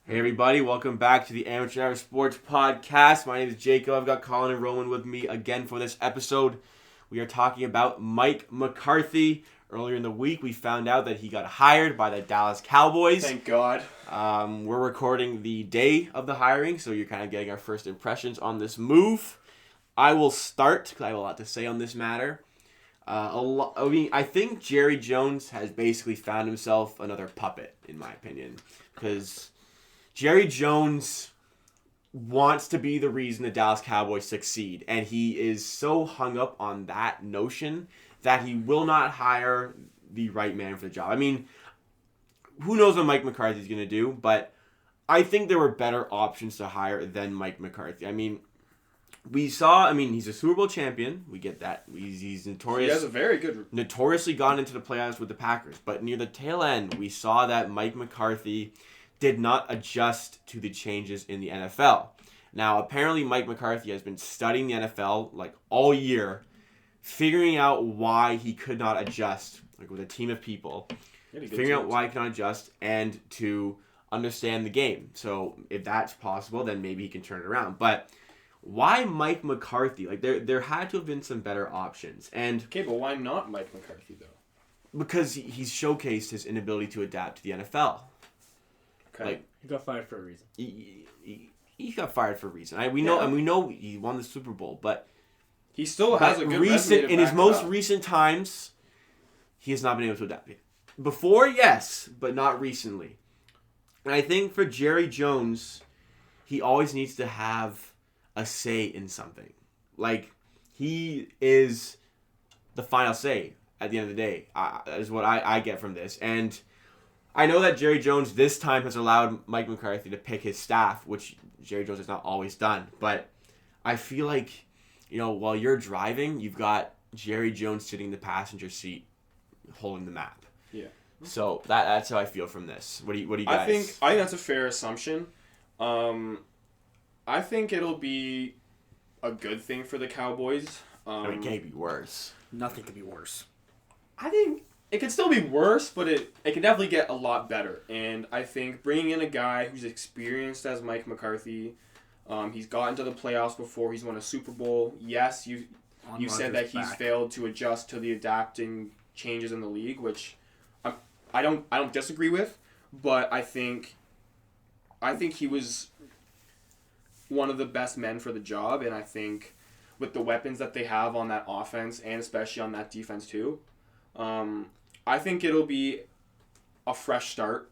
Hey everybody, welcome back to the Amateur Hour Sports Podcast. My name is Jacob. I've got Colin and Roman with me again for this episode. We are talking about Mike McCarthy. Earlier in the week, we found out that he got hired by the Dallas Cowboys. Thank God. We're recording the day of the hiring, so you're kind of getting our first impressions on this move. I will start, because I have a lot to say on this matter. I think Jerry Jones has basically found himself another puppet, in my opinion, because Jerry Jones wants to be the reason the Dallas Cowboys succeed, and he is so hung up on that notion that he will not hire the right man for the job. I mean, who knows what Mike McCarthy is going to do, but I think there were better options to hire than Mike McCarthy. I mean, he's a Super Bowl champion. We get that. He's notorious. He has a very good... Notoriously gone into the playoffs with the Packers, but near the tail end, we saw that Mike McCarthy did not adjust to the changes in the NFL. Now, apparently Mike McCarthy has been studying the NFL like all year, figuring out why he could not adjust, like with a team of people, figuring out why he could not adjust and to understand the game. So if that's possible, then maybe he can turn it around. But why Mike McCarthy? Like there had to have been some better options. And okay, but why not Mike McCarthy though? Because he's showcased his inability to adapt to the NFL. Okay. Like, he got fired for a reason. He got fired for a reason. We know he won the Super Bowl, but he still has a good resume in his most recent times. He has not been able to adapt. Before, yes, but not recently. And I think for Jerry Jones, he always needs to have a say in something. Like, he is the final say at the end of the day, is what I get from this. And I know that Jerry Jones this time has allowed Mike McCarthy to pick his staff, which Jerry Jones has not always done. But I feel like, while you're driving, you've got Jerry Jones sitting in the passenger seat holding the map. Yeah. So that's how I feel from this. What do you guys? I think that's a fair assumption. I think it'll be a good thing for the Cowboys. It can't be worse. Nothing could be worse. I think it could still be worse, but it can definitely get a lot better. And I think bringing in a guy who's experienced as Mike McCarthy, he's gotten to the playoffs before, he's won a Super Bowl. Yes, you said that he's failed to adjust to the adapting changes in the league, which I don't disagree with, but I think he was one of the best men for the job, and I think with the weapons that they have on that offense and especially on that defense too, I think it'll be a fresh start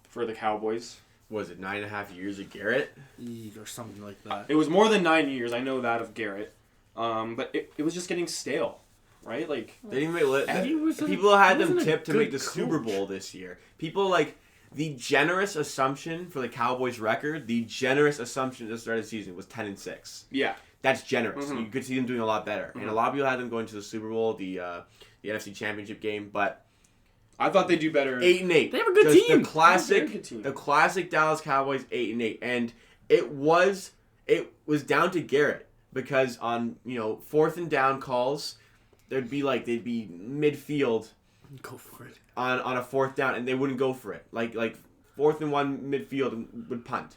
for the Cowboys. Was it 9.5 years of Garrett? Or something like that. It was more than 9 years. I know that of Garrett. But it was just getting stale, right? Like they didn't make people had them tipped to make the Super Bowl this year. People like the generous assumption for the Cowboys record. The generous assumption at the start of the season was 10-6. Yeah, that's generous. Mm-hmm. You could see them doing a lot better, and a lot of people had them going to the Super Bowl, the NFC Championship game, but I thought they'd do better. 8-8. They have a good team. The classic Dallas Cowboys 8-8, and it was down to Garrett because on 4th and down calls, they'd be midfield. Go for it. On a 4th down, and they wouldn't go for it. Like 4th and 1 midfield and would punt.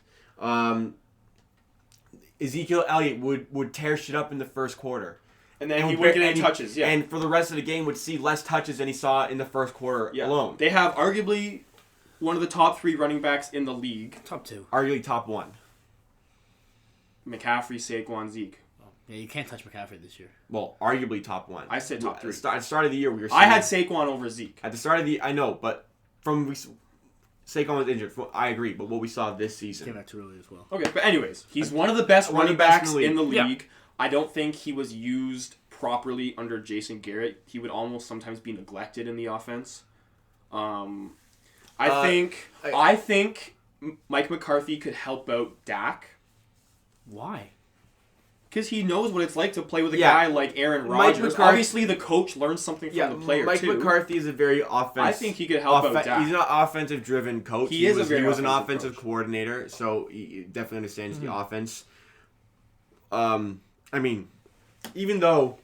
Ezekiel Elliott would tear shit up in the first quarter. And then he wouldn't get any touches, yeah. And for the rest of the game would see less touches than he saw in the first quarter alone. They have arguably one of the top 3 running backs in the league. Top 2. Arguably top 1. McCaffrey, Saquon, Zeke. Yeah, you can't touch McCaffrey this year. Well, arguably top 1. I said top 3. At the start of the year, we were saying... I had Saquon over Zeke. At the start of the... I know, but Saquon was injured. I agree, but what we saw this season... Came back too early as well. Okay, but anyways, he's one of the best running backs in the league. Yeah. I don't think he was used properly under Jason Garrett. He would almost sometimes be neglected in the offense. I think Mike McCarthy could help out Dak. Why? Because he knows what it's like to play with a guy like Aaron Rodgers. Obviously, the coach learns something from the player, Mike McCarthy is a very offensive... I think he could help out Dak. He's an offensive-driven coach. He was an offensive coordinator, so he definitely understands the offense. I mean, even though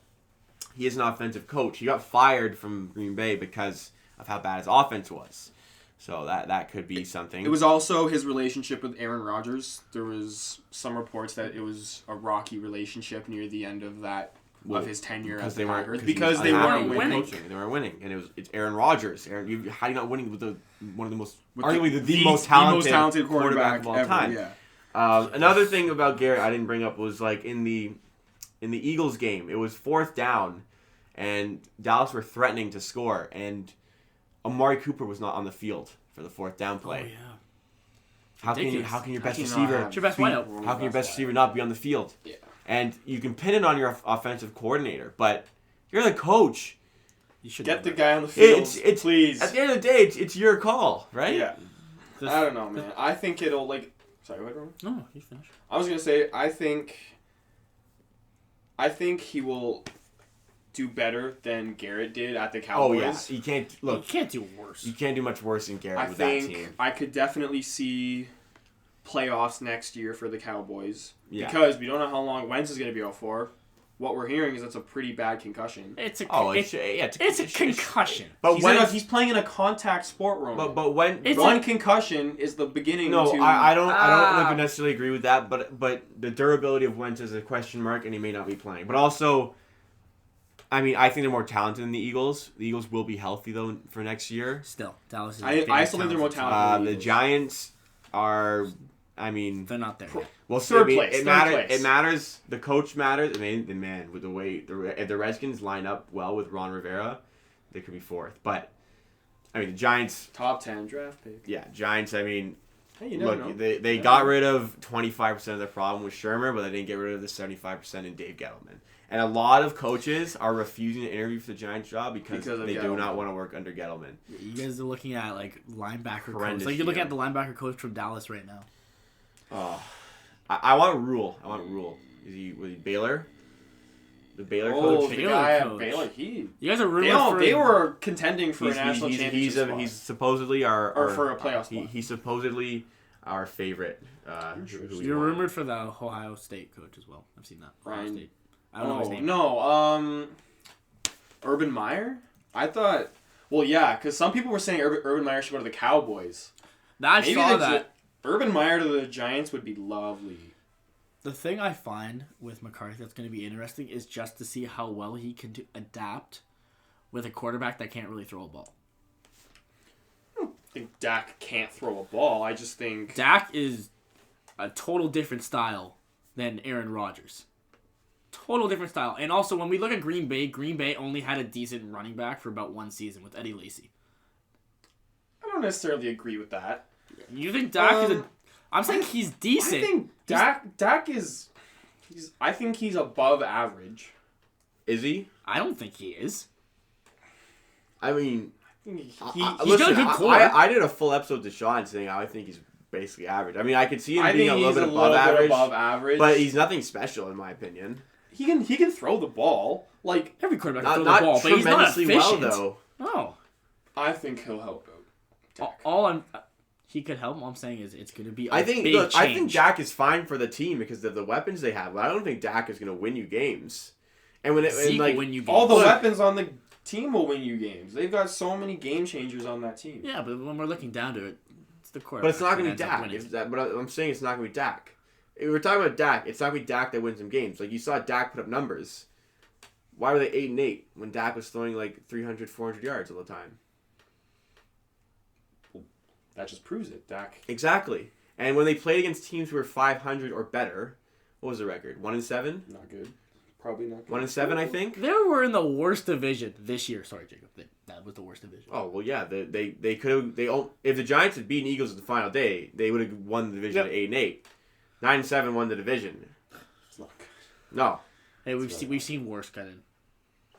he is an offensive coach, he got fired from Green Bay because of how bad his offense was. So that could be something. It was also his relationship with Aaron Rodgers. There was some reports that it was a rocky relationship near the end of of his tenure as the Packers because they weren't winning. They weren't winning, and it's Aaron Rodgers. How are you not winning with one of the most arguably the most talented quarterback of all ever, time? Yeah. Another thing about Garrett I didn't bring up was like in the Eagles game, it was 4th down, and Dallas were threatening to score, and Amari Cooper was not on the field for the 4th down play. Oh yeah. How can your best receiver not be on the field? Yeah. And you can pin it on your offensive coordinator, but you're the coach. You should get the guy on the field, please. At the end of the day, it's your call, right? Yeah. I don't know, man. I think it'll Sorry, what, Roman? No, you finish. I was gonna say I think he will do better than Garrett did at the Cowboys. Oh yeah, you can't do worse. You can't do much worse than Garrett with that team. I could definitely see playoffs next year for the Cowboys because we don't know how long Wentz is going to be out for. What we're hearing is it's a pretty bad concussion. It's a concussion. But he's playing in a contact sport, Roman. But when one concussion is the beginning. No, I don't necessarily agree with that. But the durability of Wentz is a question mark, and he may not be playing. But also, I mean, I think they're more talented than the Eagles. The Eagles will be healthy though for next year. Still, Dallas is. I still think they're more talented. The Giants are. I mean, they're not there yet. Well, third place. It matters. The coach matters. I mean, with the way if the Redskins line up well with Ron Rivera, they could be 4th. But I mean, the Giants top 10 draft pick. Yeah, Giants. I mean, hey, you never know. They got rid of 25% of the problem with Shermer, but they didn't get rid of the 75% in Dave Gettleman. And a lot of coaches are refusing to interview for the Giants job because they do not want to work under Gettleman. You guys are looking at like linebacker coach. Like you're looking at the linebacker coach from Dallas right now. I want Rule. Was he Baylor? The Baylor coach. The guy at Baylor. You guys are rumored they were contending for a national championship. He's supposedly or for a playoff spot. He's supposedly our favorite. You're rumored for the Ohio State coach as well. I've seen that. Ryan. Ohio State. I don't know his name. No. Urban Meyer. I thought. Well, yeah, because some people were saying Urban Meyer should go to the Cowboys. I saw that. Urban Meyer to the Giants would be lovely. The thing I find with McCarthy that's going to be interesting is just to see how well he can adapt with a quarterback that can't really throw a ball. I don't think Dak can't throw a ball. I just think Dak is a total different style than Aaron Rodgers. Total different style. And also, when we look at Green Bay only had a decent running back for about one season with Eddie Lacy. I don't necessarily agree with that. You think Dak is I'm saying he's decent. I think Dak is... I think he's above average. Is he? I don't think he is. I mean... He's got a good core. I did a full episode to Sean saying I think he's basically average. I mean, I could see him being a little bit above average. But he's nothing special, in my opinion. He can throw the ball. Like, every quarterback can throw the ball, but he's not efficient. Well, though. No. I think he'll help out. He could help. All I'm saying is it's going to be I think Dak is fine for the team because of the weapons they have. But I don't think Dak is going to win you games. And when win you games. All the weapons on the team will win you games. They've got so many game changers on that team. Yeah, but when we're looking down to it, it's the quarterback. But it's not going to be Dak. But I'm saying it's not going to be Dak. If we're talking about Dak, it's not going to be Dak that wins some games. Like, you saw Dak put up numbers. Why were they 8-8 when Dak was throwing like 300, 400 yards all the time? Well, that just proves it, Dak. Exactly. And when they played against teams who were 500 or better, what was the record? 1-7? Not good. Probably not good. 1-7, I think. They were in the worst division this year. Sorry, Jacob. That was the worst division. Oh well, yeah. They could have. If the Giants had beaten Eagles at the final day, they would have won the division at 8-8. 9-7 won the division. No. Hey, we've seen worse, kind of.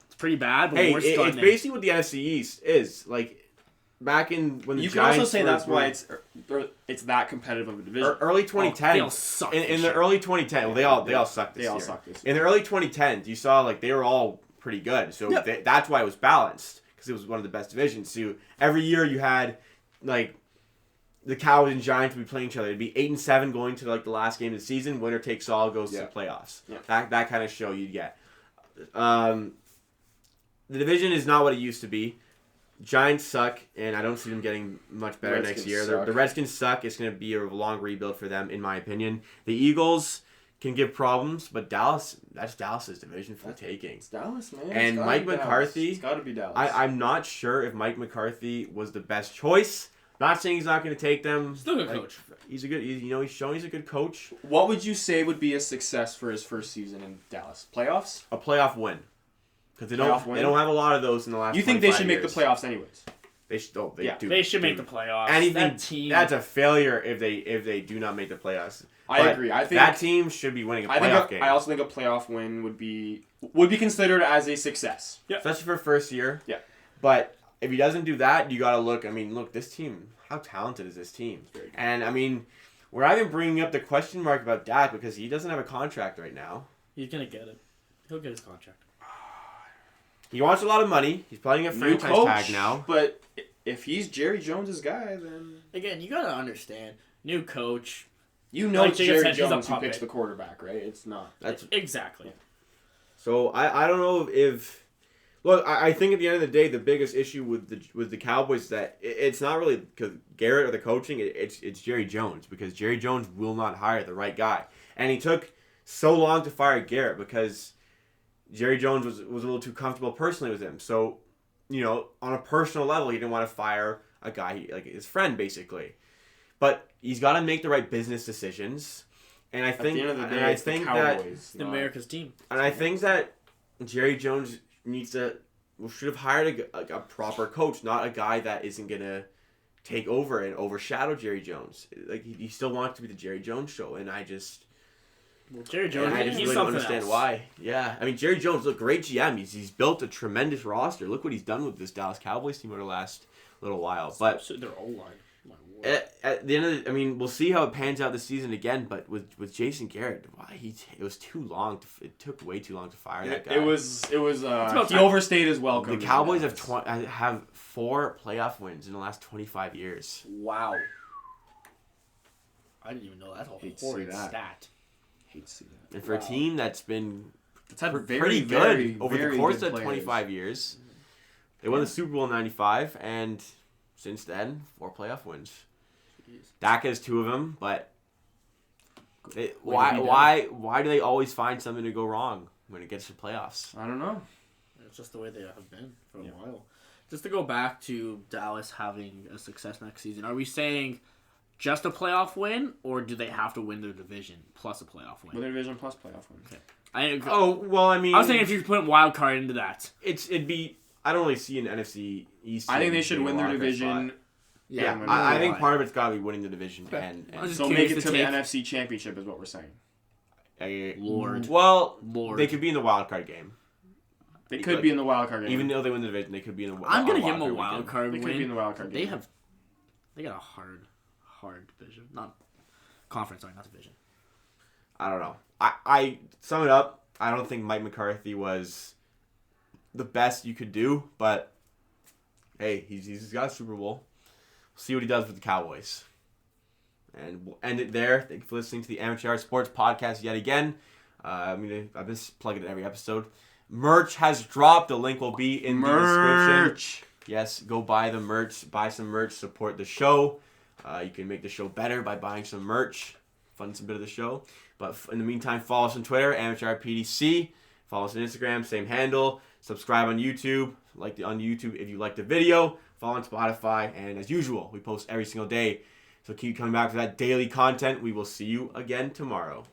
It's pretty bad, but worse. It's basically what the NFC East is like. Back in when the you Giants can also say that's why it's that competitive of a division. Early 2010s. They all suck. In the early 2010s, well, they all sucked this year. Sucked this year. In the early 2010s, you saw like they were all pretty good, so that's why it was balanced because it was one of the best divisions. So every year you had like the Cowboys and Giants would be playing each other. It'd be 8-7 going to like the last game of the season. Winner takes all, goes to the playoffs. Yeah. That kind of show you'd get. The division is not what it used to be. Giants suck, and I don't see them getting much better next Redskins year. suck. The Redskins suck. It's going to be a long rebuild for them, in my opinion. The Eagles can give problems, but that's Dallas's division for the taking. It's Dallas, man. And Mike McCarthy, It's got to be Dallas. I'm not sure if Mike McCarthy was the best choice. Not saying he's not going to take them. Still a good coach. He's a good. He's shown he's a good coach. What would you say would be a success for his first season in Dallas? Playoffs? A playoff win, because they don't have a lot of those in the last. You think they should make years. the playoffs anyways? They should. Oh, they Yeah. do. They should make dude. the playoffs. Anything that's a failure if they do not make the playoffs. I But agree. I think that team should be winning a playoff game. I also think a playoff win would be considered as a success. Yeah. Especially for first year. Yeah. But if he doesn't do that, you got to look. I mean, look, this team. How talented is this team? Very good. And I mean, we're not even bringing up the question mark about Dak because he doesn't have a contract right now. He's gonna get it. He'll get his contract. He wants a lot of money. He's playing a New franchise coach, tag now. But if he's Jerry Jones' guy, then Again, you gotta understand. New coach. you know Like it's Jacob Jerry said, he's a Jones who puppet. picks the quarterback, right? It's not. That's Exactly. so. I don't know if. Look, I think at the end of the day, the biggest issue with the Cowboys is that it's not really because Garrett or the coaching. It's Jerry Jones because Jerry Jones will not hire the right guy, and he took so long to fire Garrett because Jerry Jones was a little too comfortable personally with him. So, on a personal level, he didn't want to fire a guy like his friend basically. But he's got to make the right business decisions, and I think At the end of the day, and I it's the think Cowboys. It's America's team. and I think that Jerry Jones should have hired a proper coach, not a guy that isn't gonna take over and overshadow Jerry Jones. Like he still wants to be the Jerry Jones show, and I just Jerry Jones. I just he's really don't something understand else. why. Yeah, I mean Jerry Jones, look, great GM. He's built a tremendous roster. Look what he's done with this Dallas Cowboys team over the last little while. But So their O line. My word. at the end of we'll see how it pans out this season again. But with Jason Garrett, it was too long. It took way too long to fire that guy. It was. about He time. overstayed his welcome. The Cowboys have 4 playoff wins in the last 25 years. Wow. I didn't even know that whole Hate to see horrid that. stat. Hate to see that. And for a team that's been It's had pretty good very, over very the course good of players. 25 years. They won the Super Bowl in 95, and since then, 4 playoff wins. Jeez. Dak has 2 of them, but to why do they always find something to go wrong when it gets to playoffs? I don't know. It's just the way they have been for a while. Just to go back to Dallas having a success next season, are we saying just a playoff win, or do they have to win their division plus a playoff win? With their division plus playoff win. Okay. I was saying if you put wild card into that. it'd be. I don't really see an NFC East. I think they team should being win a their wild card division. spot. Yeah, Yeah, I think part of it's got to be winning the division and Just So make curious it to to the take- NFC Championship is what we're saying. Lord. Well, Lord. they could be in the wild card game. They could be in the wild card game. Even though they win the division, they could be in the. I'm gonna wild give them a card wild weekend. card They win. could be in the wild card game. They got a hard division, not conference, sorry, not division. I don't know. I sum it up. I don't think Mike McCarthy was the best you could do, but hey, he's got a Super Bowl. We'll see what he does with the Cowboys. And we'll end it there. Thank you for listening to the Amateur Hour Sports Podcast yet again. I've been plugging it every episode. Merch has dropped. The link will be in the description. Yes, go buy the merch. Buy some merch. Support the show. You can make the show better by buying some merch. Fund some bit of the show. But in the meantime, follow us on Twitter, AmateurPDC. Follow us on Instagram, same handle. Subscribe on YouTube. On YouTube if you like the video. Follow on Spotify. And as usual, we post every single day. So keep coming back for that daily content. We will see you again tomorrow.